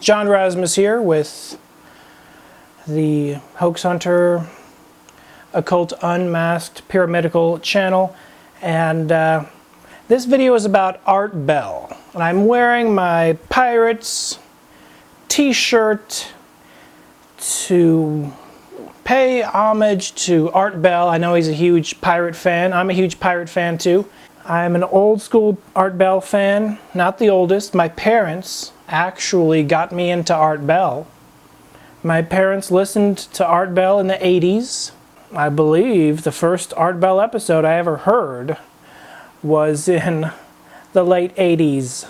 John Razimus here with the Hoax Hunter Occult Unmasked Pyramidal channel, and this video is about Art Bell. And I'm wearing my Pirates t-shirt to pay homage to Art Bell. I know he's a huge pirate fan. I'm a huge pirate fan too. I'm an old school Art Bell fan, not the oldest. My parents actually got me into Art Bell. My parents listened to Art Bell in the 80s. I believe the first Art Bell episode I ever heard was in the late 80s,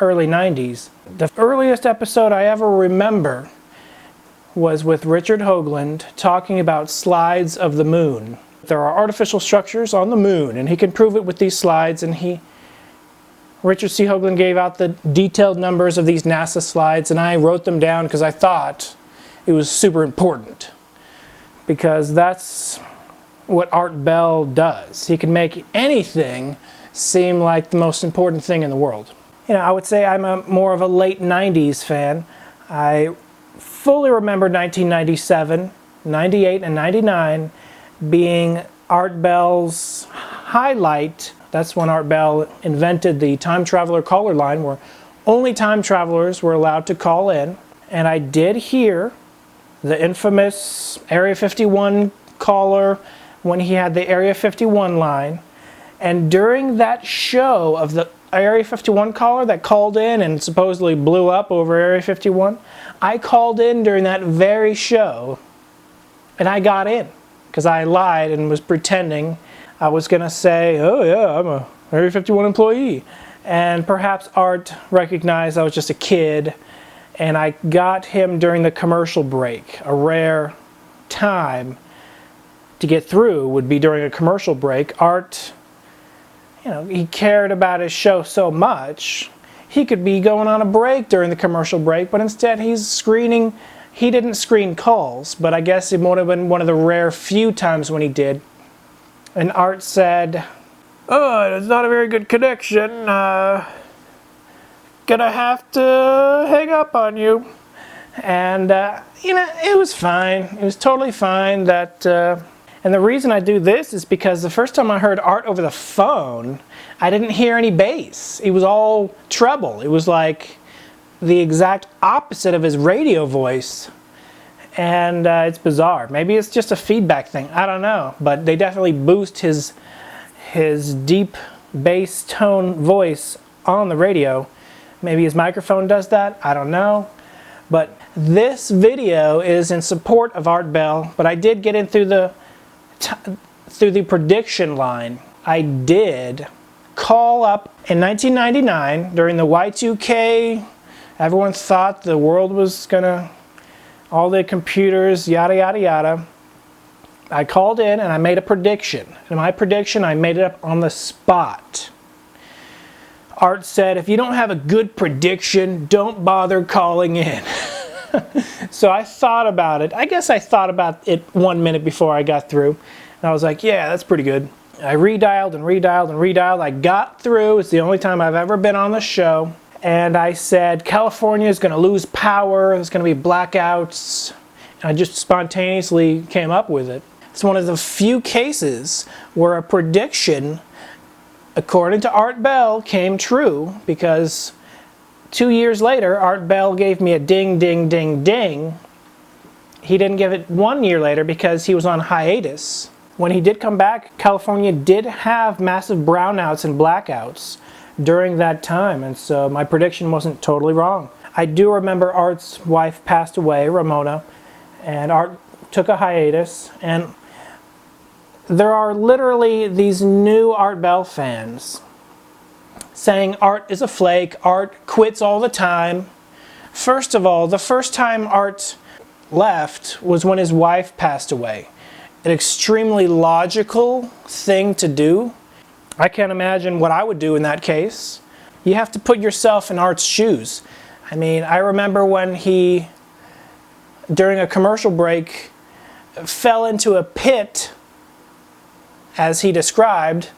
early 90s. The earliest episode I ever remember was with Richard Hoagland talking about slides of the moon. There are artificial structures on the moon, and he can prove it with these slides, and Richard C. Hoagland gave out the detailed numbers of these NASA slides, and I wrote them down because I thought it was super important, because that's what Art Bell does. He can make anything seem like the most important thing in the world. You know, I would say I'm more of a late 90s fan. I fully remember 1997, 98, and 99 being Art Bell's highlight. That's when Art Bell invented the time traveler caller line, where only time travelers were allowed to call in. And I did hear the infamous Area 51 caller when he had the Area 51 line. And during that show of the Area 51 caller that called in and supposedly blew up over Area 51, I called in during that very show, and I got in because I lied and was pretending I was going to say, oh yeah, I'm a Area 51 employee. And perhaps Art recognized I was just a kid, and I got him during the commercial break. A rare time to get through would be during a commercial break. Art, you know, he cared about his show so much, he could be going on a break during the commercial break, but instead he's screening. He didn't screen calls, but I guess it would have been one of the rare few times when he did. And Art said, "Oh, it's not a very good connection. Gonna have to hang up on you." And, you know, it was fine. It was totally fine. And the reason I do this is because the first time I heard Art over the phone, I didn't hear any bass. It was all treble. It was like the exact opposite of his radio voice. And it's bizarre. Maybe it's just a feedback thing. I don't know. But they definitely boost his deep bass tone voice on the radio. Maybe his microphone does that. I don't know. But this video is in support of Art Bell. But I did get in through the prediction line. I did call up in 1999 during the Y2K. Everyone thought the world was gonna, all the computers, yada yada yada. I called in and I made a prediction. And my prediction, I made it up on the spot. Art said, if you don't have a good prediction, don't bother calling in. So I thought about it. I guess I thought about it 1 minute before I got through. And I was like, yeah, that's pretty good. I redialed and redialed and redialed. I got through. It's the only time I've ever been on the show. And I said, California is going to lose power. There's going to be blackouts. And I just spontaneously came up with it. It's one of the few cases where a prediction, according to Art Bell, came true, because 2 years later, Art Bell gave me a ding, ding, ding, ding. He didn't give it 1 year later because he was on hiatus. When he did come back, California did have massive brownouts and blackouts during that time, and so my prediction wasn't totally wrong. I do remember Art's wife passed away, Ramona, and Art took a hiatus, and there are literally these new Art Bell fans saying Art is a flake, Art quits all the time. First of all, the first time Art left was when his wife passed away. An extremely logical thing to do. I can't imagine what I would do in that case. You have to put yourself in Art's shoes. I mean, I remember when he, during a commercial break, fell into a pit, as he described,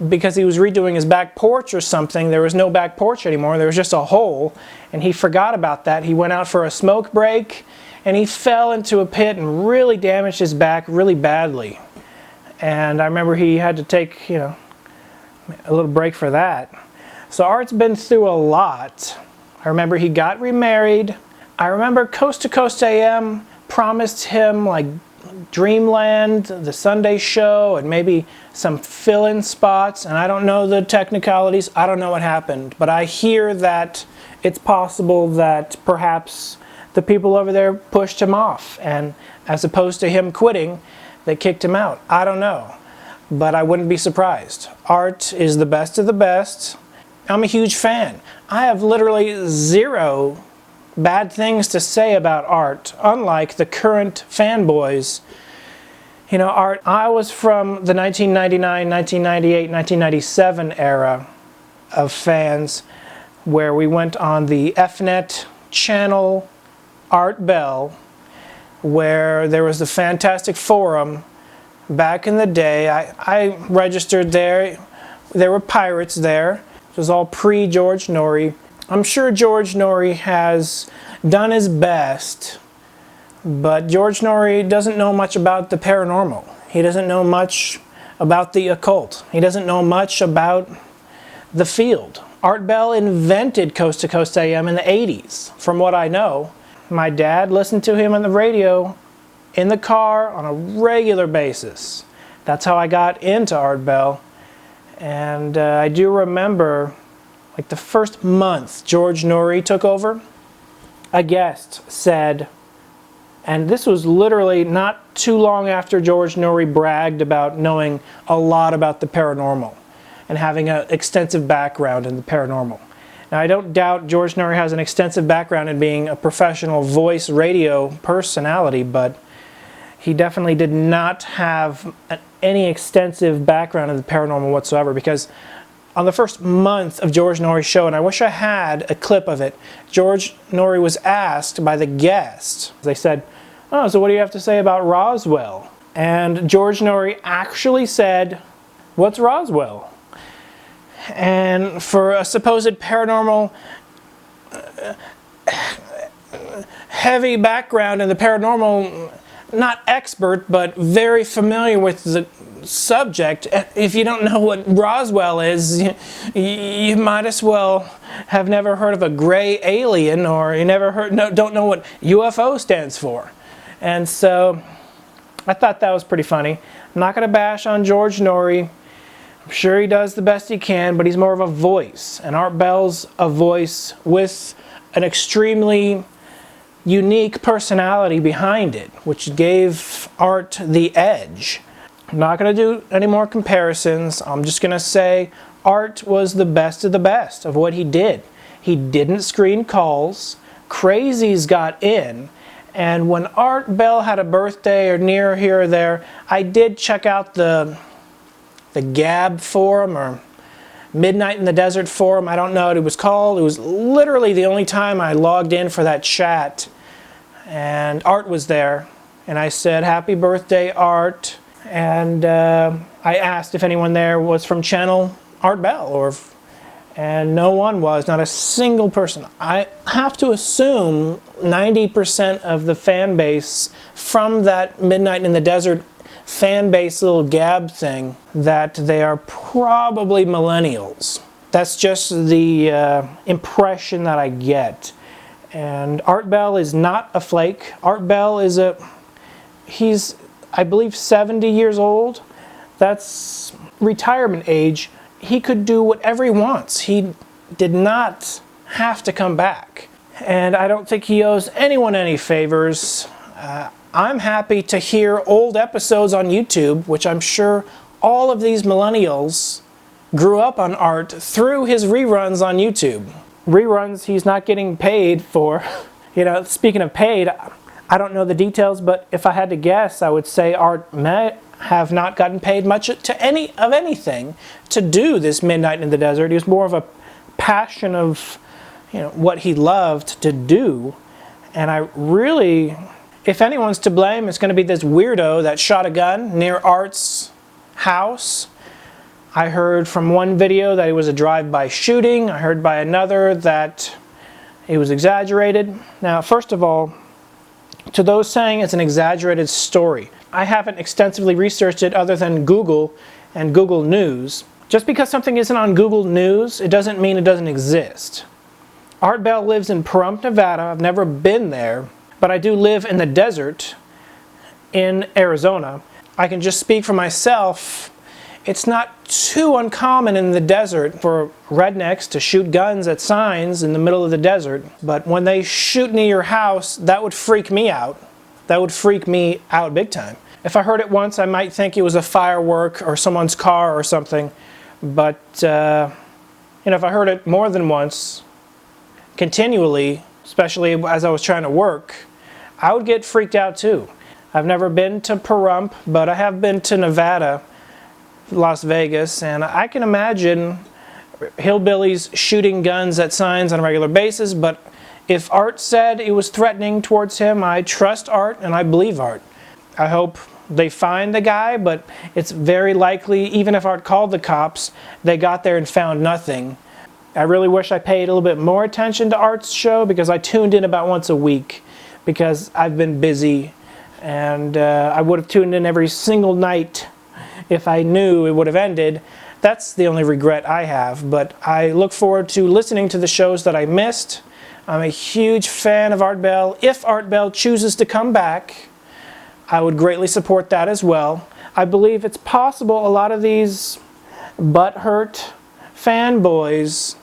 because he was redoing his back porch or something. There was no back porch anymore. There was just a hole, and he forgot about that. He went out for a smoke break, and he fell into a pit and really damaged his back really badly. And I remember he had to take, a little break for that. So Art's been through a lot. I remember he got remarried. I remember Coast to Coast AM promised him like Dreamland, the Sunday show, and maybe some fill-in spots, and I don't know the technicalities. I don't know what happened, but I hear that it's possible that perhaps the people over there pushed him off, and as opposed to him quitting, they kicked him out. I don't know, but I wouldn't be surprised. Art is the best of the best. I'm a huge fan. I have literally zero bad things to say about Art, unlike the current fanboys. Art, I was from the 1999, 1998, 1997 era of fans, where we went on the FNet channel Art Bell, where there was the fantastic forum back in the day. I registered there. There were pirates there. It was all pre-George Norrie. I'm sure George Norrie has done his best, but George Norrie doesn't know much about the paranormal. He doesn't know much about the occult. He doesn't know much about the field. Art Bell invented Coast to Coast AM in the 80s, from what I know. My dad listened to him on the radio in the car on a regular basis. That's how I got into Art Bell. And I do remember, like the first month George Norrie took over, a guest said, and this was literally not too long after George Norrie bragged about knowing a lot about the paranormal and having an extensive background in the paranormal. Now, I don't doubt George Norrie has an extensive background in being a professional voice radio personality, but he definitely did not have any extensive background in the paranormal whatsoever, because on the first month of George Norrie's show, and I wish I had a clip of it, George Norrie was asked by the guest. They said, "Oh, so what do you have to say about Roswell?" And George Norrie actually said, "What's Roswell?" And for a supposed paranormal heavy background in the paranormal, not expert, but very familiar with the subject, if you don't know what Roswell is, you might as well have never heard of a gray alien, or you don't know what UFO stands for. And so I thought that was pretty funny. I'm not going to bash on George Norrie. I'm sure he does the best he can, but he's more of a voice, and Art Bell's a voice with an extremely unique personality behind it, which gave Art the edge. I'm not going to do any more comparisons. I'm just going to say Art was the best of the best of what he did. He didn't screen calls. Crazies got in. And when Art Bell had a birthday or near here or there, I did check out the Gab forum, or Midnight in the Desert forum. I don't know what it was called. It was literally the only time I logged in for that chat. And Art was there. And I said, "Happy birthday, Art." And I asked if anyone there was from channel Art Bell, and no one was, not a single person. I have to assume 90% of the fan base from that Midnight in the Desert fan base little Gab thing, that they are probably millennials. That's just the impression that I get. And Art Bell is not a flake. Art Bell is he's, I believe, 70 years old. That's retirement age. He could do whatever he wants. He did not have to come back. And I don't think he owes anyone any favors. I'm happy to hear old episodes on YouTube, which I'm sure all of these millennials grew up on Art through his reruns on YouTube. Reruns he's not getting paid for. Speaking of paid, I don't know the details, but if I had to guess, I would say Art may have not gotten paid much to anything to do this Midnight in the Desert. He was more of a passion of what he loved to do. And I really, if anyone's to blame, it's going to be this weirdo that shot a gun near Art's house. I heard from one video that it was a drive-by shooting. I heard by another that it was exaggerated. Now, first of all, to those saying it's an exaggerated story, I haven't extensively researched it other than Google and Google News. Just because something isn't on Google News, it doesn't mean it doesn't exist. Art Bell lives in Pahrump, Nevada. I've never been there, but I do live in the desert in Arizona. I can just speak for myself. It's not too uncommon in the desert for rednecks to shoot guns at signs in the middle of the desert, but when they shoot near your house, that would freak me out. That would freak me out big time. If I heard it once, I might think it was a firework or someone's car or something, but if I heard it more than once, continually, especially as I was trying to work, I would get freaked out too. I've never been to Pahrump, but I have been to Nevada, Las Vegas, and I can imagine hillbillies shooting guns at signs on a regular basis, but if Art said it was threatening towards him, I trust Art and I believe Art. I hope they find the guy, but it's very likely, even if Art called the cops, they got there and found nothing. I really wish I paid a little bit more attention to Art's show, because I tuned in about once a week because I've been busy, and I would have tuned in every single night if I knew it would have ended. That's the only regret I have, but I look forward to listening to the shows that I missed. I'm a huge fan of Art Bell. If Art Bell chooses to come back, I would greatly support that as well. I believe it's possible a lot of these butthurt fanboys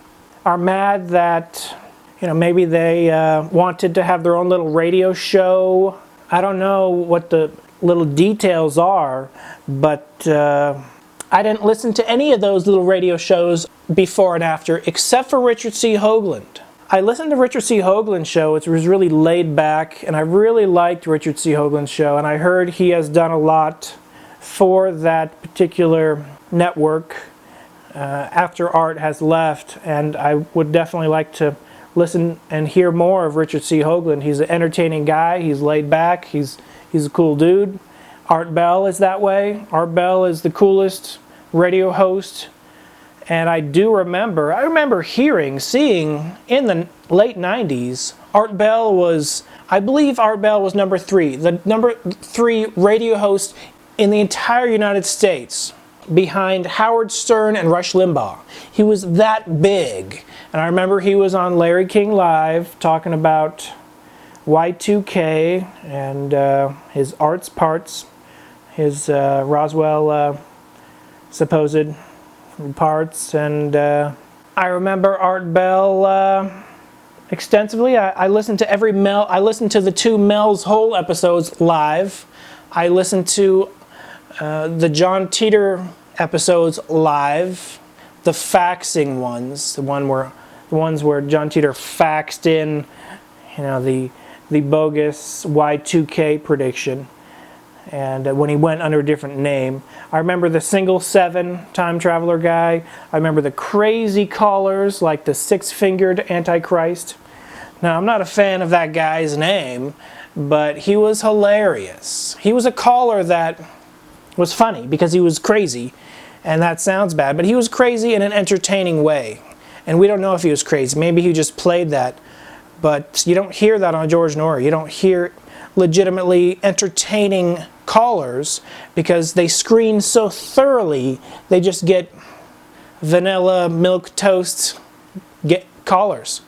are mad that, maybe they wanted to have their own little radio show. I don't know what the little details are, but I didn't listen to any of those little radio shows before and after, except for Richard C. Hoagland. I listened to Richard C. Hoagland's show. It was really laid back, and I really liked Richard C. Hoagland's show, and I heard he has done a lot for that particular network after Art has left, and I would definitely like to listen and hear more of Richard C. Hoagland. He's an entertaining guy. He's laid back. He's a cool dude. Art Bell is that way. Art Bell is the coolest radio host. And I remember seeing in the late 90s, Art Bell was, I believe Art Bell was number 3. The number 3 radio host in the entire United States, behind Howard Stern and Rush Limbaugh. He was that big. And I remember he was on Larry King Live talking about Y2K and his arts parts, his Roswell supposed parts, and I remember Art Bell extensively. I listened to I listened to the 2 Mel's Hole episodes live. I listened to the John Teeter episodes live, the faxing ones, the ones where John Teeter faxed in, the bogus Y2K prediction, and when he went under a different name. I remember the single 7 time traveler guy. I remember the crazy callers like the 6-fingered Antichrist. Now, I'm not a fan of that guy's name, but he was hilarious. He was a caller that was funny because he was crazy, and that sounds bad, but he was crazy in an entertaining way. And we don't know if he was crazy. Maybe he just played that, but you don't hear that on George Noory. You don't hear legitimately entertaining callers because they screen so thoroughly. They just get vanilla milk toast callers.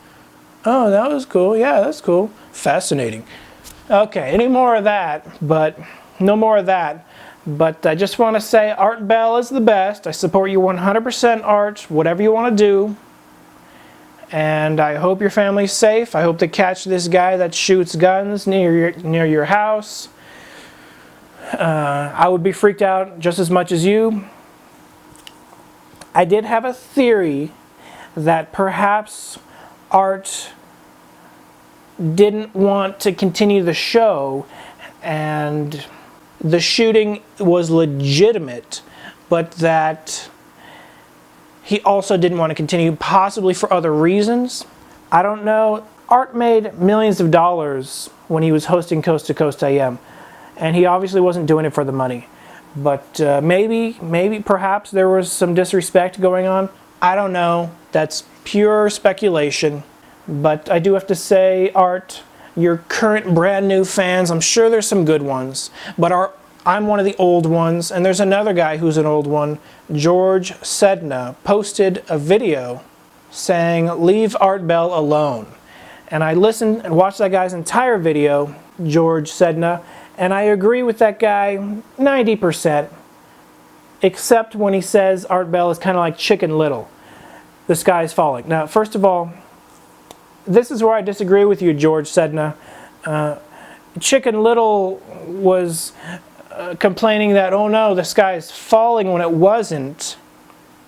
Oh, that was cool. Yeah, that's cool. Fascinating. Okay, any more of that, but no more of that. But I just want to say Art Bell is the best. I support you 100%, Art, whatever you want to do. And I hope your family's safe. I hope to catch this guy that shoots guns near your house. I would be freaked out just as much as you. I did have a theory that perhaps Art didn't want to continue the show, and the shooting was legitimate, but that he also didn't want to continue, possibly for other reasons. I don't know. Art made millions of dollars when he was hosting Coast to Coast AM, and he obviously wasn't doing it for the money. But maybe, perhaps there was some disrespect going on. I don't know. That's pure speculation. But I do have to say, Art, your current brand new fans, I'm sure there's some good ones. But I'm one of the old ones, and there's another guy who's an old one. George Sedna posted a video saying, "Leave Art Bell alone." And I listened and watched that guy's entire video, George Sedna, and I agree with that guy 90%, except when he says Art Bell is kind of like Chicken Little. The sky's falling. Now, first of all, this is where I disagree with you, George Sedna. Chicken Little was complaining that, oh no, the sky is falling, when it wasn't.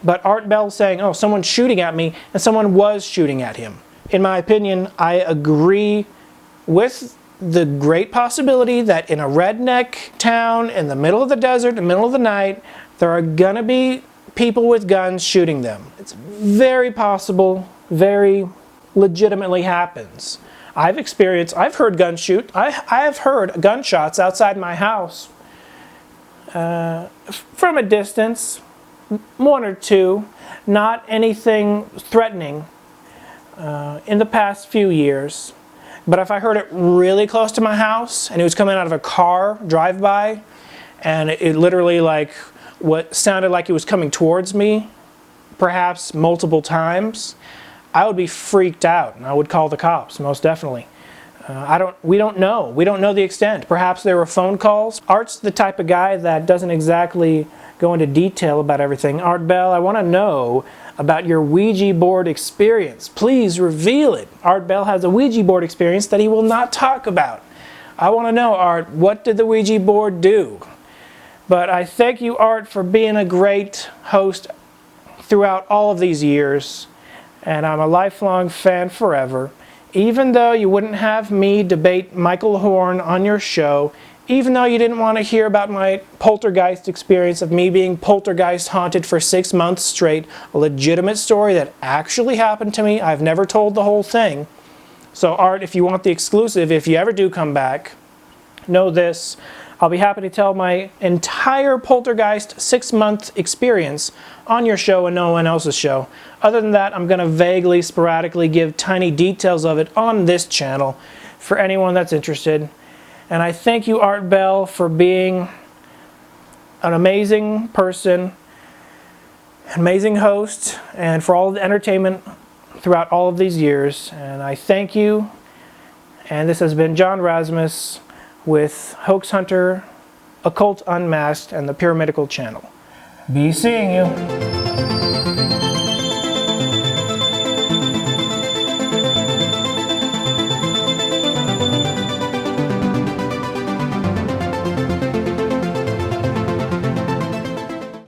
But Art Bell saying, oh, someone's shooting at me, and someone was shooting at him. In my opinion, I agree with the great possibility that in a redneck town, in the middle of the desert, in the middle of the night, there are gonna be people with guns shooting them. It's very possible, very legitimately happens. I've heard guns shoot. I have heard gunshots outside my house from a distance, one or two, not anything threatening in the past few years. But if I heard it really close to my house and it was coming out of a car drive-by and it literally like what sounded like it was coming towards me, perhaps multiple times, I would be freaked out and I would call the cops, most definitely. We don't know. We don't know the extent. Perhaps there were phone calls. Art's the type of guy that doesn't exactly go into detail about everything. Art Bell, I want to know about your Ouija board experience. Please reveal it. Art Bell has a Ouija board experience that he will not talk about. I want to know, Art, what did the Ouija board do? But I thank you, Art, for being a great host throughout all of these years. And I'm a lifelong fan forever. Even though you wouldn't have me debate Michael Horn on your show, even though you didn't want to hear about my poltergeist experience of me being poltergeist haunted for 6 months straight, a legitimate story that actually happened to me. I've never told the whole thing. So Art, if you want the exclusive, if you ever do come back, know this. I'll be happy to tell my entire poltergeist 6-month experience on your show and no one else's show. Other than that, I'm going to vaguely, sporadically give tiny details of it on this channel for anyone that's interested. And I thank you, Art Bell, for being an amazing person, an amazing host, and for all of the entertainment throughout all of these years. And I thank you. And this has been John Razimus with Hoax Hunter, Occult Unmasked, and the Pyramidical Channel. Be seeing you.